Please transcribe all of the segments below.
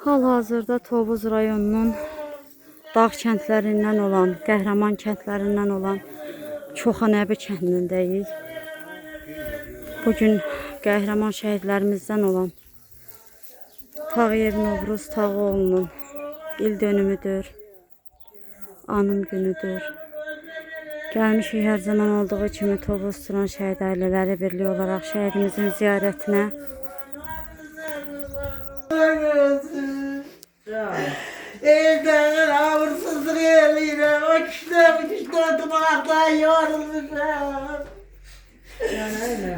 Hal-hazırda Tovuz rayonunun dağ kəndlərindən olan, Qəhrəman kəndlərindən olan Çoxanəbi kəndindəyik. Bugün qəhrəman şəhidlərimizdən olan Tağıyev Novruz Tağıoğlu'nun il dönümüdür, anım günüdür. Gəlmişik hər zaman olduğu kimi Tovuz Turan şəhid ailələri birliyi olaraq şəhidimizin ziyarətinə. Evden avursuzluk eliyle o kişide oturmaktan yorulmuşum.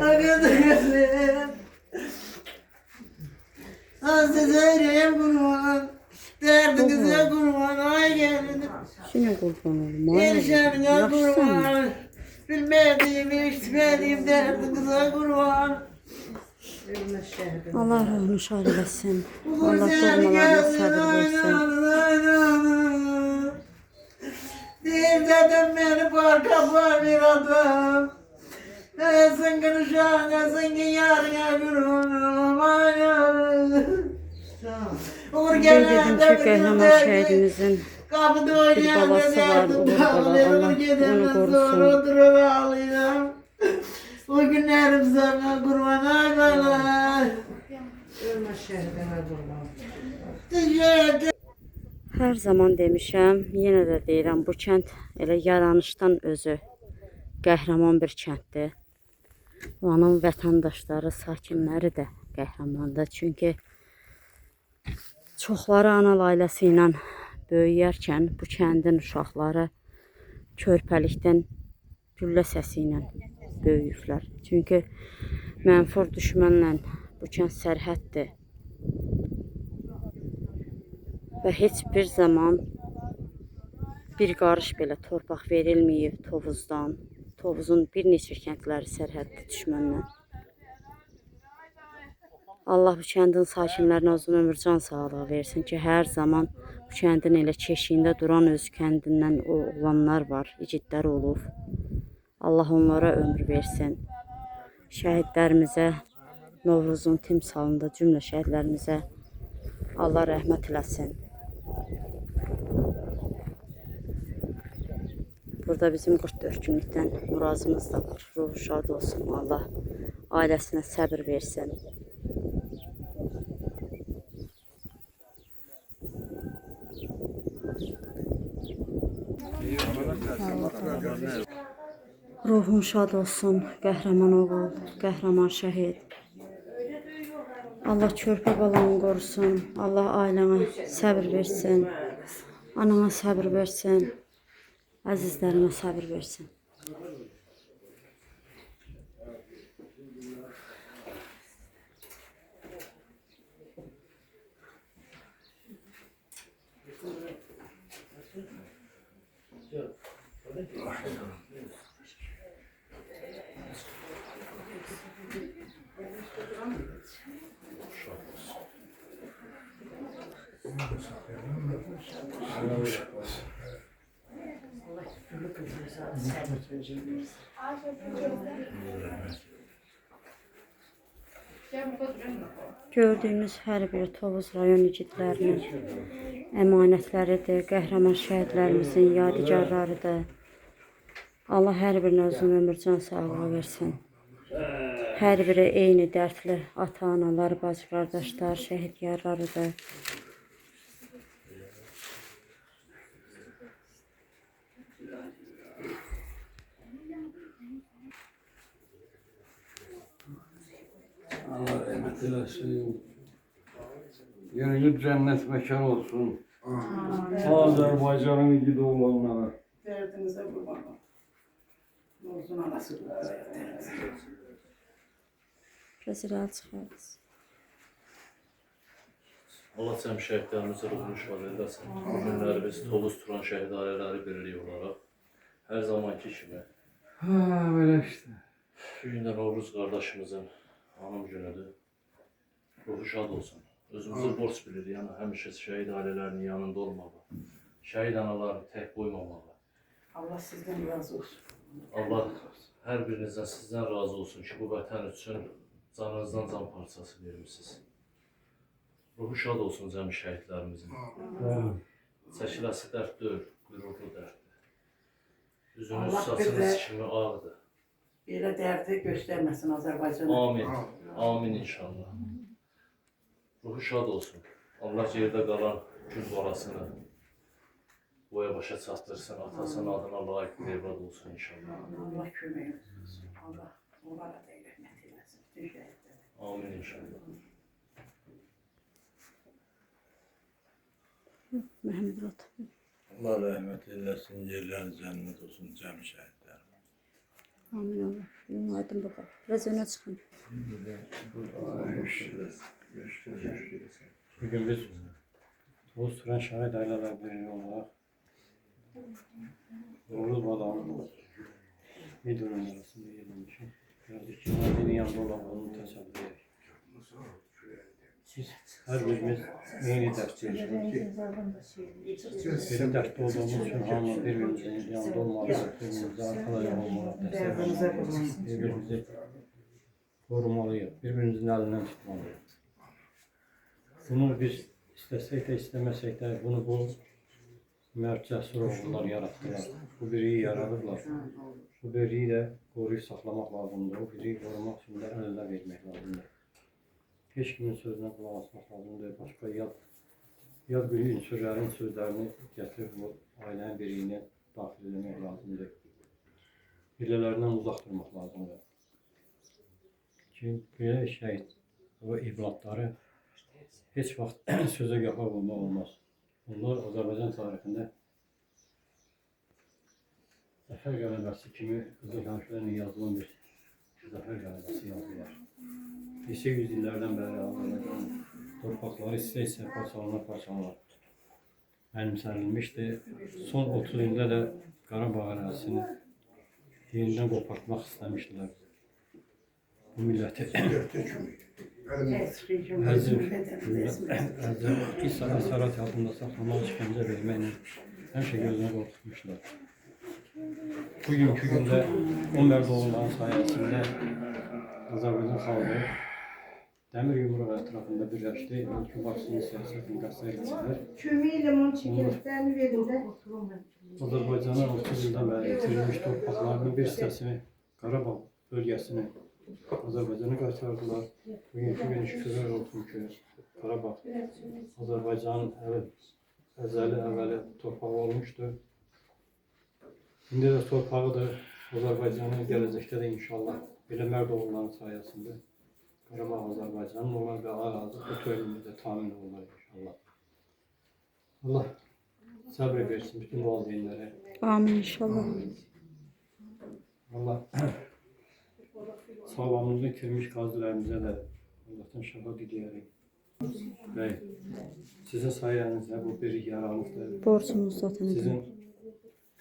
O kızım. Size yüreğim kurban. Derdinize kurban. Ay gelin. Şimdi kurban olma. Erişenine kurban. Bilmediğim, içmediğim derdinize kurban. Allah ruhunu şad eləsin. Allah doğmalarına sabır versin. Değil dedim beni parka var bir adam. Nesin ki uşağın, nesin ki yarına gülüm. Uğur Dedim gelen ki qəhrəman şəhidimizin kapıda bir oynayan babası var. derdim. Uğur baba. Allah onu Sonra korusun. oturup ağlayacağım. O günlerim sana kurban aybalar. Ölmə şəhidinə qurban. Teşekkür Hər zaman demişəm, yenə də deyirəm, bu kənd elə yaranışdan özü qəhrəman bir kənddir. Onun vətəndaşları, sakinləri də qəhrəmandır. Çünki çoxları ana ailəsi ilə böyüyərkən bu kəndin uşaqları körpəlikdən güllə səsi ilə böyüyüblər. Çünki mənfur düşmənlə bu kənd sərhəddir. Və heç bir zaman bir qarış belə torpaq verilməyib Tovuzdan. Tovuzun bir neçə kəndləri sərhədli düşmənlə. Allah bu kəndin sakinlərinə uzun ömür, can sağlığı versin ki, hər zaman bu kəndin elə keşiyində duran öz kəndindən olanlar var, igidlər olub. Allah onlara ömür versin. Şəhidlərimizə, Novruzun timsalında cümlə şəhidlərimizə Allah rəhmət eləsin. Burada bizim 44 günlükdən murazımız da var. Ruhu şad olsun. Allah ailəsinə səbir versin. Ruhun şad olsun, qəhrəman oğul, qəhrəman şəhid. Allah körpə balanı qorusun, Allah ailənə səbir versin, anana səbir versin, əzizlərinə səbir versin. Gördüyünüz hər bir Tovuz rayon igidlərinin əmanətləridir, qəhrəman şəhidlərimizin yadigarlarıdır. Allah hər birinə uzun ömür, can sağlığı versin. Hər biri eyni dərdli ata-analar, bacı qardaşlar, şəhid yarlarıdır. Allah rahmet eylesin. Yeriniz cennet mekan olsun. Azerbaycan'ın igidi olanlara. Derdinize qurban ol. Uzun anası Kəsirəl çıxarız. Allah cəm şəhidlərimizə ruhunu şad eləsin. Bu günləri biz Tovuz Turan şəhid ailələri birliyi olaraq hər zamanki kimi Ha, böyle işte. bu gün də Novruz qardaşımızın anım günüdür. Ruhu şad olsun. Özümüzü borc bilirik, yəni həmişə şəhid ailələrinin yanında olmağı, şəhid anaları tək qoymamağı. Allah sizdən razı olsun. Allah hər birinizdən sizdən razı olsun ki, bu vətən üçün canınızdan can parçası vermişsiniz. Ruhu şad olsun cəmi şəhidlərimizin. Çəkiləsi dərd deyil, qürurlu dərddir. Üzünüz, Allah saçınız bizə- kimi ağdır. Belə dərdi göstərməsin Azərbaycana. Amin. Amin inşallah. Ruhu şad olsun. Allah yerdə qalan gün qorasını boya başa çatdırsın. Atasının adına layiq bir evlad olsun inşallah. Allah köməyimiz olsun. Allah onlara da rəhmət eləsin. Bütün şəhidlərə. Amin inşallah. Məhəmməd Rad. Allah rəhmət eləsin, yerləri cənnət olsun cəmi şəhidlər. Amin Allah. Aydın bakalım. Biraz öne çıkın. Bugün biz bu süren şahit ailelerden olarak Oğuz Balan'ın bir dönem arasında yedirmişim. Biraz iki maddenin yanında olan onu tesadüf ederek. Siz her birimiz yeni ders yaşıyoruz. Bir derste olduğumuz için hamle birbirimizin yanında olmalı, birbirimize arkadaş olmalı, Dərdimizə qurban. birbirimizi korumalıyız, birbirimizin elinden tutmalıyız. Bunu biz istesek de istemesek de bunu bu Mert Cəsur oğullar yarattılar. Bu biriyi yaradılar. Bu biriyi de koruyup saklamak lazımdır. O biriyi korumak için de eline vermek lazımdır. Hiç kimin sözüne kulak asmak lazımdır. Başka yad bir ünsürlerin sözlerini getirip bu ailenin biriyine dahil etmek lazımdır. Birilerinden uzak durmak lazımdır. Çünkü böyle o evlatları hiç vaxt sözə yapar olmaq olmaz. Onlar Azərbaycan tarixində zəfər qələbəsi kimi qızıl hərflərlə yazılan bir zəfər qələbəsi yazdılar. Neçə yüz illərdən bəri Azərbaycan torpaqları istə-istə parçalana mənimsənilmişdi. Son 30 ildə də Qarabağ ərazisini yenidən qopartmaq istəmişdilər. Bu milləti esaret altında saklamak, işkence vermekle her şey gözüne korkutmuşlar. Bugünkü günde o Merdoğlu'nun sayesinde Azerbaycan halkı demir yumruğu etrafında birleşti. Ülke başsını siyasetin gazeteciler. Kömüğü limon çekirdeklerini verin de. Azerbaycan'ın 30 yıldan beri yitirilmiş torpaklarının bir hissəsini Qarabağ bölgesini Azerbaycan'a qaytardılar. Bugünkü gün şükürlər olsun ki, Qarabağ Azerbaycanın əvvəli torpağı olmuşdu. İndi də torpağıdır. Azerbaycanın gələcəkdə də inşallah belə mərd oğulların sayəsində Qarabağ Azerbaycanın onlar və ərazi bütövlüyündə təmin olurlar inşallah. Allah səbr versin bütün valideynlərə. Amin inşallah. Allah sağlamlığını itirmiş qazilərimizə də Allah'tan şəfa diləyərək. Və sizin sayənizdə bu bir yaralıqdır. Borcumuz zaten. Sizin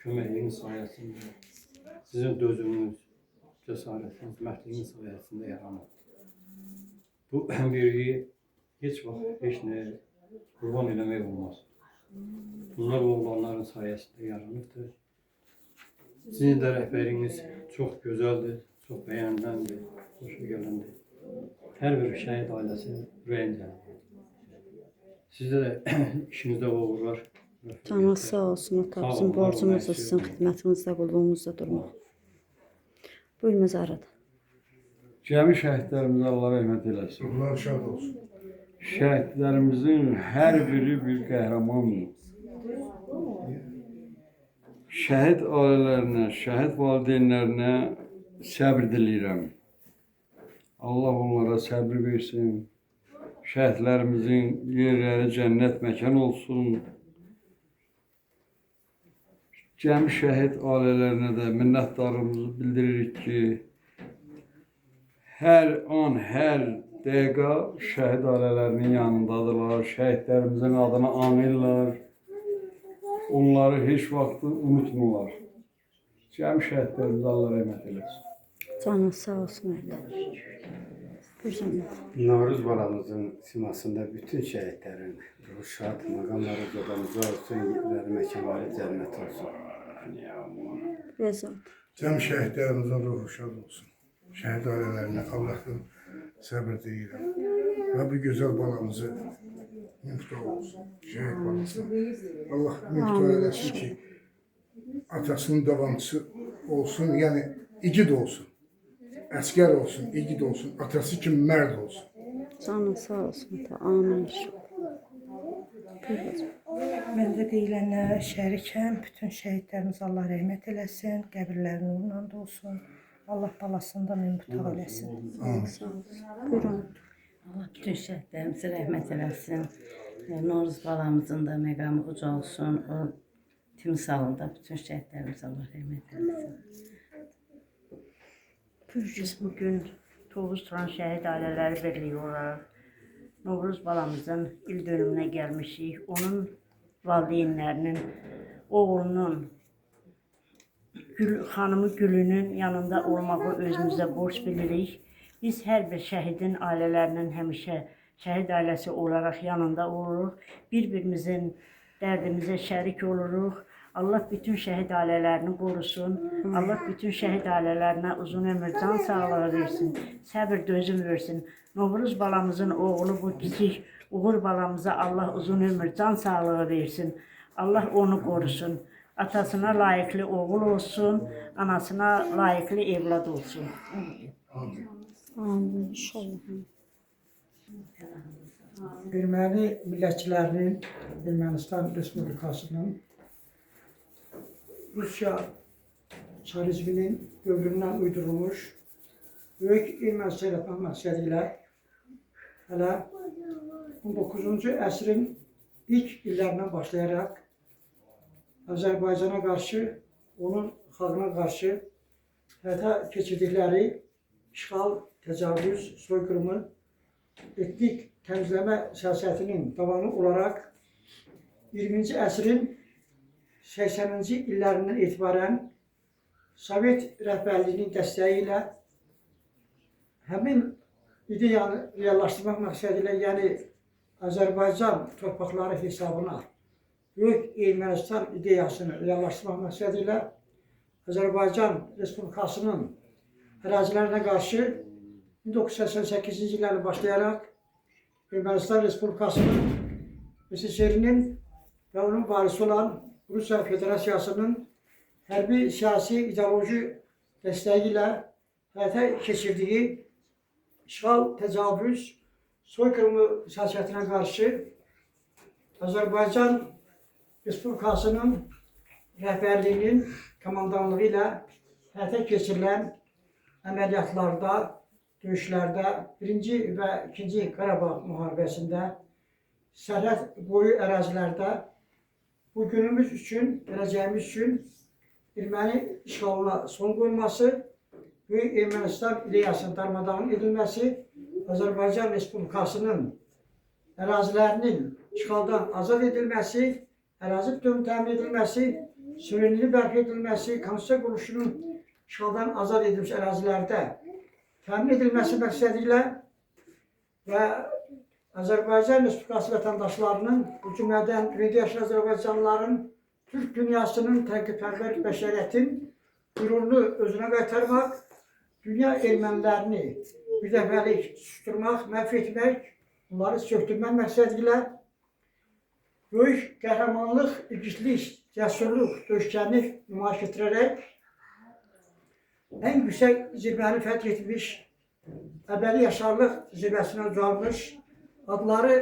köməyiniz sayəsində, sizin dözümünüz, cəsarətiniz, mərdliyiniz sayəsində yaranır. Bu birliyi heç vaxt heç nəyə qurban eləmək olmaz. Bunlar oğlanların sayəsində yaranıbdır. Sizin də rəhbəriniz çox gözəldir, çox bəyəniləndir, xoşa gələndir. Hər bir şəhid ailəsi ürəyincədir. Sizdə də işinizdə uğurlar. Canınız sağ olsun ata. Bizim borcumuz da sizin xidmətinizdə, qulluğunuzda durmaq. Buyurun məzarət. Cəmi şəhidlərimizə Allah rəhmət eləsin. Ruhlar şad olsun. Şəhidlərimizin hər biri bir qəhrəmandır. Şəhid ailələrinə, şəhid valideynlərinə səbr diləyirəm. Allah onlara səbr versin. Şəhidlərimizin yerləri cənnət məkan olsun. Cəmi şəhid ailələrinə də minnətdarlığımızı bildiririk ki, hər an, hər dəqiqə şəhid ailələrinin yanındadırlar. Şəhidlərimizin adını anırlar. Onları heç vaxt unutmurlar. Cəmi şəhidlərimizə Allah rəhmət eləsin. Canınız sağ olsun ata. Buyurun. Navruz balamızın simasında bütün şəhidlərin ruhu şad, məqamları zədamızı olsun, yerləri məkanları cənnət olsun. Reza. Cəm şəhidlərimizin ruhu şad olsun. Şəhid ailələrinə Allah'ın səbir deyirəm. Və bu gözəl balamızı müftə olsun, şəhid balasını. Allah müftə eləsin ki, atasının davamçısı olsun, yəni igid olsun. Əskər olsun, igid olsun, atası kimi mərd olsun. Canın sağ olsun. Amin inşallah. Mən də deyilənlərə şərikəm. Bütün şəhidlərimiz Allah rəhmət eləsin, qəbirləri nurla dolsun. Allah balasından mütəq eləsin. Buyurun. Allah bütün şəhidlərimizə rəhmət eləsin. Noruz balamızın da məqamı uca olsun. O timsalında bütün şəhidlərimizə Allah rəhmət eləsin. Biz bugün Tovuz Turan Şəhid Ailələri Birliyi olaraq Novruz balamızın il dönümünə gəlmişik. Onun valideynlərinin, oğlunun, xanımı Gülünün yanında olmağı özümüzə borc bilirik. Biz hər bir şəhidin ailələrinin həmişə şəhid ailəsi olaraq yanında oluruq. Bir-birimizin dərdimizə şərik oluruq. Allah bütün şəhid ailələrini qorusun. Allah bütün şəhid ailələrinə uzun ömür, can sağlığı versin. Səbir, dözüm versin. Novruz balamızın oğlu bu kiçik Uğur balamıza Allah uzun ömür, can sağlığı versin. Allah onu qorusun. Atasına layıqlı oğul olsun, anasına layıqlı evlad olsun. Amin inşallah. Erməni millətçilərinin, Ermənistan Respublikasının Rusiya çarizminin dövründən uydurulmuş böyük erməni yaratmaq məqsədi ilə hələ 19-cu əsrin ilk illərindən başlayaraq Azərbaycana qarşı, onun xalqına qarşı həyata keçirdikləri işğal, təcavüz, soyqırımı, etnik təmizləmə siyasətinin davamı olaraq 20-ci əsrin 80-ci illərindən etibarən Sovet rəhbərliyinin dəstəyi ilə həmin ideyanı reallaşdırmaq məqsədi ilə, yəni Azərbaycan torpaqları hesabına Böyük Ermənistan ideyasını reallaşdırmaq məqsədi ilə Azərbaycan Respublikasının ərazilərinə qarşı 1988-ci illərlə başlayaraq Ermənistan Respublikasının SSR-nin və onun varisi olan Rusiya Federasiyasının hərbi, siyasi, ideoloji dəstəyi ilə həyata keçirdiyi işğal, təcavüz, soykırımı siyasətinə qarşı Azərbaycan Respublikasının rəhbərliyinin komandanlığı ilə həyata keçirilən əməliyyatlarda, döyüşlərdə, 1-ci və 2-ci Qarabağ müharibəsində, sərhəd boyu ərazilərdə bu günümüz üçün, gələcəyimiz üçün erməni işğalına son qoyulması, Böyük Ermənistan ideyasının darmadağın edilməsi, Azərbaycan Respublikasının ərazilərinin işğaldan azad edilməsi, ərazi bütövlüyünün təmin edilməsi, suverenliyi bərpa edilməsi, konstitusiya quruluşunun işğaldan azad edilmiş ərazilərdə təmin edilməsi məqsədi ilə və Azərbaycan Respublikası vətəndaşlarının, bu cümlədən dünyada yaşayan Azərbaycanlıların, Türk dünyasının təqibpərvər bəşəriyyətin qürurunu özünə qaytarmaq, dünya ermənilərini bir dəfəlik susturmaq, məhv etmək, bunları söktürmək məqsədi ilə böyük qəhrəmanlıq, igidlik, cəsurluq, döyüşkənlik nümayiş etdirərək ən yüksək zirvəni fəth etmiş, əbədi yaşarlıq zirvəsinə ucalmış, adları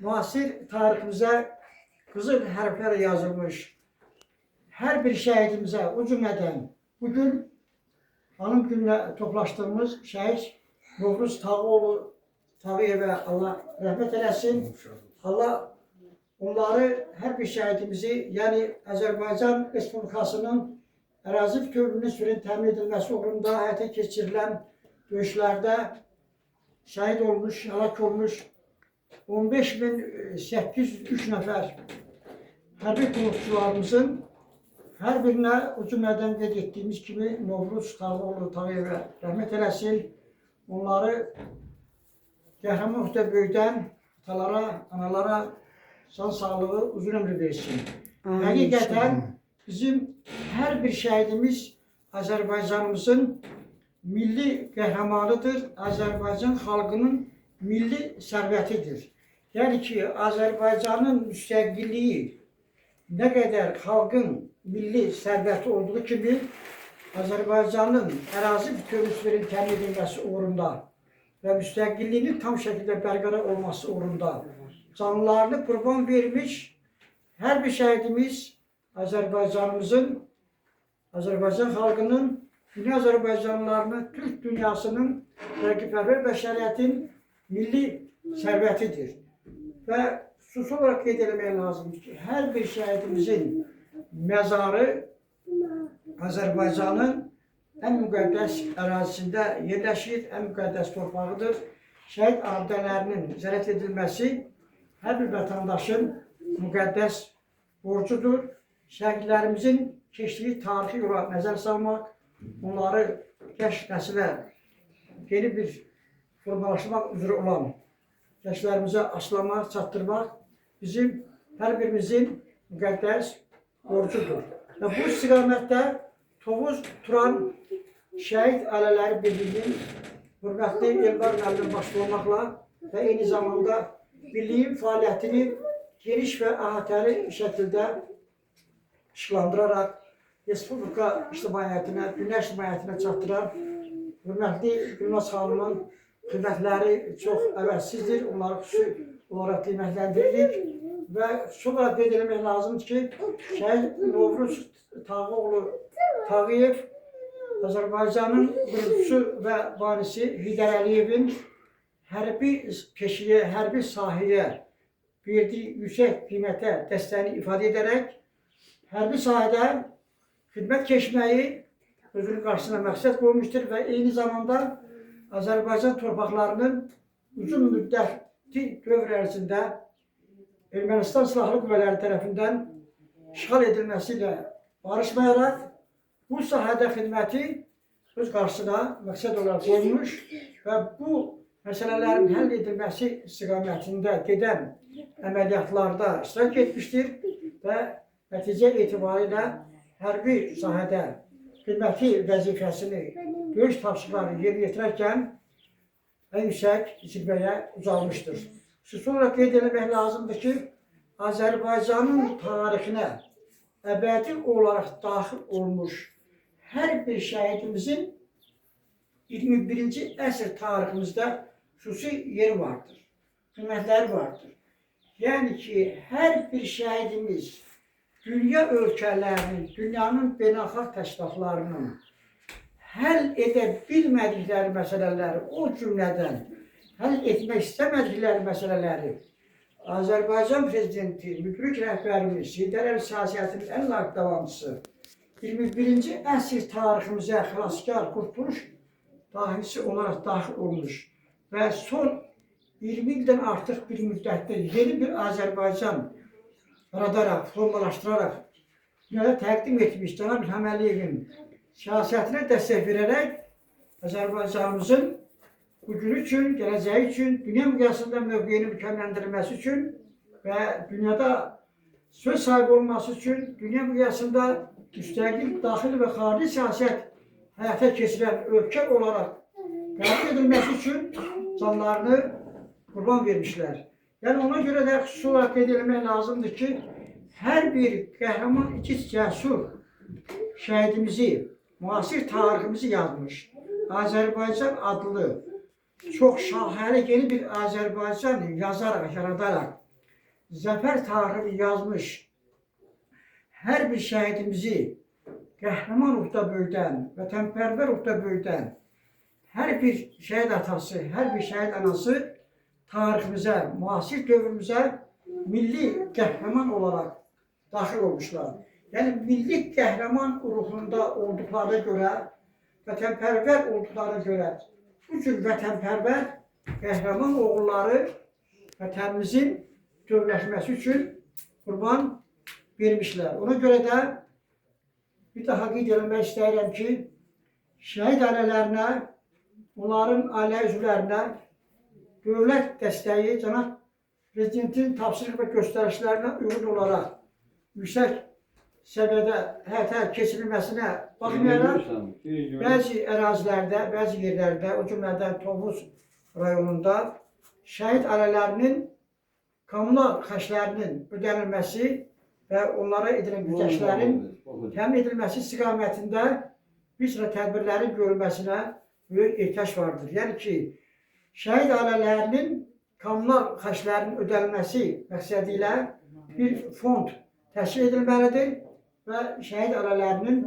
müasir tariximizə qızıl hərflərlə yazılmış hər bir şəhidimizə, o cümlədən bugün anım günlə toplaşdığımız şəhid Novruz Tağıoğlu Tağıyevə Allah rəhmət eləsin. Allah onları, hər bir şəhidimizi, yəni Azərbaycan Respublikasının ərazi bütövlüyünün sürün təmin edilməsi uğrunda həyata keçirilən döyüşlərdə şəhid olmuş, həlak olmuş 15.803 nəfər hərbi qulluqçularımızın hər birinə o cümlədən qeyd etdiyimiz kimi Novruz Tağıoğlu Tağıyevə rəhmət eləsin. Onları qəhrəman öhdədə böyüdən atalara, analara can sağlığı, uzun ömrü versin. Həqiqətən bizim hər bir şəhidimiz Azərbaycanımızın milli qəhrəmanıdır, Azərbaycan xalqının milli sərvətidir. Yəni ki, Azərbaycanın müstəqilliyi nə qədər xalqın milli sərvəti olduğu kimi, Azərbaycanın ərazi bütövlüklərinin təmin edilməsi uğrunda və müstəqilliyinin tam şəkildə bərqərar olması uğrunda canlarını qurban vermiş hər bir şəhidimiz Azərbaycanımızın, Azərbaycan xalqının, dünya Azərbaycanlılarının, Türk dünyasının, rəqibpərvər bəşəriyyətin milli sərvətidir. Və xüsusi olaraq qeyd etmək lazımdır ki, hər bir şəhidimizin məzarı Azərbaycanın ən müqəddəs ərazisində yerləşir, ən müqəddəs torpağıdır. Şəhid abidələrinin ziyarət edilməsi hər bir vətəndaşın müqəddəs borcudur. Şəhidlərimizin keçdiyi tarixi yola nəzər salmaq, onları gəş nəsilə yeni bir formalaşmaq üzrə olan gəşlərimizə aşılamaq, çatdırmaq bizim hər birimizin müqəddəs borcudur. Və bu istiqamətdə Tovuz Turan Şəhid Ailələri Birliyinin hörmətli Elvar müəllim başda olmaqla və eyni zamanda birliyin fəaliyyətini geniş və əhatəli şəkildə işıqlandıraraq Respublika ictimaiyyətinə, dünya ictimaiyyətinə çatdıran hörmətli Gülnaz xanımın xidmətləri çox əvəzsizdir. Onları xüsusi olaraq qiymətləndiririk və sonra qeyd etmək lazımdır ki, Şəhid Novruz Tağıoğlu Tağıyev Azərbaycanın qurucusu və banisi Heydər Əliyevin hərbi peşəyə, hərbi sahəyə verdiyi yüksək qiymətə dəstəyini ifadə edərək hərbi sahədə xidmət keçməyi özünün qarşısına məqsəd qoymuşdur və eyni zamanda Azərbaycan torpaqlarının uzun müddətli dövr ərzində Ermənistan Silahlı Qüvvələri tərəfindən işğal edilməsi ilə barışmayaraq bu sahədə xidməti öz qarşısına məqsəd olaraq qoymuş və bu məsələlərin həll edilməsi istiqamətində gedən əməliyyatlarda iştirak etmişdir və nəticə etibarilə hərbi sahədə xidməti vəzifəsini, döyüş tapşırıqlarını yerinə yetirərkən ən yüksək zirvəyə ucalmışdır. Xüsusi olaraq qeyd etmək lazımdır ki, Azərbaycanın tarixinə əbədi olaraq daxil olmuş hər bir şəhidimizin 21-ci əsr tariximizdə xüsusi yeri vardır, qiymətləri vardır. Yəni ki, hər bir şəhidimiz dünya ölkələrinin, dünyanın beynəlxalq təşkilatlarının həll edə bilmədikləri məsələləri, o cümlədən həll etmək istəmədikləri məsələləri Azərbaycan Prezidenti, müdrik rəhbərimiz, Heydər Əliyev siyasətinin ən layiq davamçısı 21-ci əsr tariximizə xilaskar, qurtuluş dahisi olaraq daxil olmuş və son 20 ildən artıq bir müddətdə yeni bir Azərbaycan yaradaraq, formalaşdıraraq dünyada təqdim etmiş Cənab İlham Əliyevin siyasətinə dəstək verərək Azərbaycanımızın bugünü üçün, gələcəyi üçün, dünya miqyasında mövqeyini mükəmmələndirilməsi üçün və dünyada söz sahibi olması üçün, dünya miqyasında müstəqil, daxili və xarici siyasət həyata keçirən ölkə olaraq qəbul edilməsi üçün canlarını qurban vermişlər. Yəni ona görə də xüsusi olaraq qeyd etmək lazımdır ki, hər bir qəhrəman ikiz cəsur şəhidimizi, müasir tariximizi yazmış, Azərbaycan adlı çox şaxəli yeni bir Azərbaycan yazaraq, yaradaraq, zəfər tarixini yazmış hər bir şəhidimizi qəhrəman ruhda böyüdən, vətənpərvər ruhda böyüdən hər bir şəhid atası, hər bir şəhid anası tariximizə, müasir dövrümüzə milli qəhrəman olaraq daxil olmuşlar. Yəni, milli qəhrəman ruhunda olduqlarına görə, vətənpərvər olduqlarına görə bu cür vətənpərvər qəhrəman oğulları vətənimizin dövləşməsi üçün qurban vermişlər. Ona görə də bir daha qeyd etmək istəyirəm ki, şəhid ailələrinə, onların ailə üzvlərinə dövlət dəstəyi Cənab Prezidentin tapşırıq və göstərişlərinə uyğun olaraq yüksək səviyyədə həyata keçirilməsinə baxmayaraq, bəzi ərazilərdə, bəzi yerlərdə, o cümlədən Tovuz rayonunda şəhid ailələrinin kommunal xərclərinin ödənilməsi və onlara edilən güzəştlərin təmin edilməsi istiqamətində bir sıra tədbirlərin görülməsinə böyük ehtiyac vardır. Yəni ki, şəhid ailələrinin kommunal xərclərinin ödənilməsi məqsədi ilə bir fond təşkil edilməlidir və şəhid ailələrinin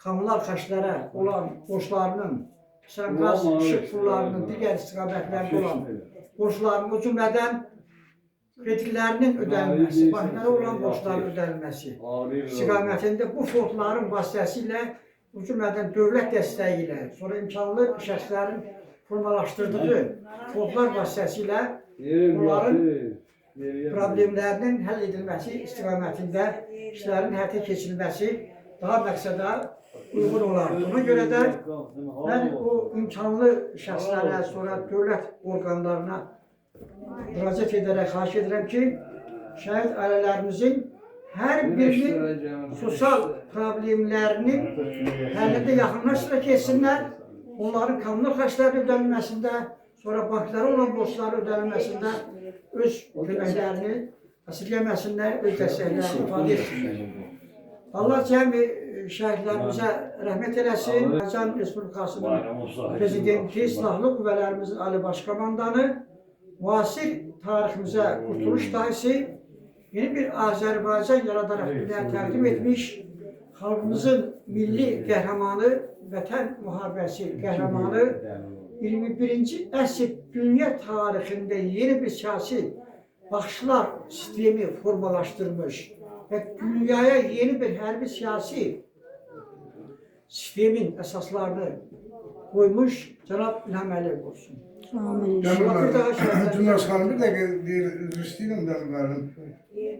kommunal xərclərə olan borclarının, məsələn, qaz, işıq pullarının, digər istiqamətlərdə olan borclarının, o cümlədən kreditlərinin ödənilməsi, banklara olan borcların ödənilməsi istiqamətində bu fondların vasitəsilə, o cümlədən dövlət dəstəyi ilə, sonra imkanlı şəxslərin formalaşdırdığı fondlar vasitəsilə onların problemlərinin həll edilməsi istiqamətində işlərin həyata keçirilməsi daha məqsədə uyğun olar. Ona görə də mən o imkanlı şəxslərə, sonra dövlət orqanlarına müraciət edərək xahiş edirəm ki, şəhid ailələrimizin hər birinin sosial problemlərinin həllində yaxınlaşdıraq etsinlər, onların kommunal xərclərinin ödənilməsində, sonra banklara olan borcların ödənilməsində öz köməklərini əsirgəməsinlər, öz dəstəklərini ifadə etsinlər. Allah cəmi şəhidlərimizə rəhmət eləsin. Azərbaycan Respublikasının Prezidenti, Silahlı Qüvvələrimizin Ali Baş Komandanı, müasir tariximizə qurtuluş dahisi yeni bir Azərbaycan yaradaraq dünyaya təqdim etmiş xalqımızın milli qəhrəmanı, vətən müharibəsi qəhrəmanı 21-ci əsr dünya tarixində yeni bir siyasi baxışlar sistemi formalaşdırmış və dünyaya yeni bir hərbi siyasi sistemin əsaslarını qoymuş Cənab İlham Əliyev olsun. Cümləs xanım bir dəqiqə deyir, üzr istəyirəm dəmlərim.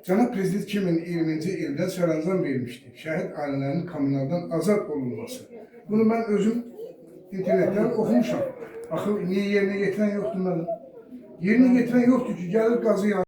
Cənab Prezident 2020-ci ildə sərəncam vermişdi. Şəhid ailələrinin kommunaldan azad olunması. Bunu mən özüm internetdən oxumuşam. Axı niyə yerinə getirən yoxdur mənim? Yerinə getirən yoxdur ki, gəlir qazı yanır.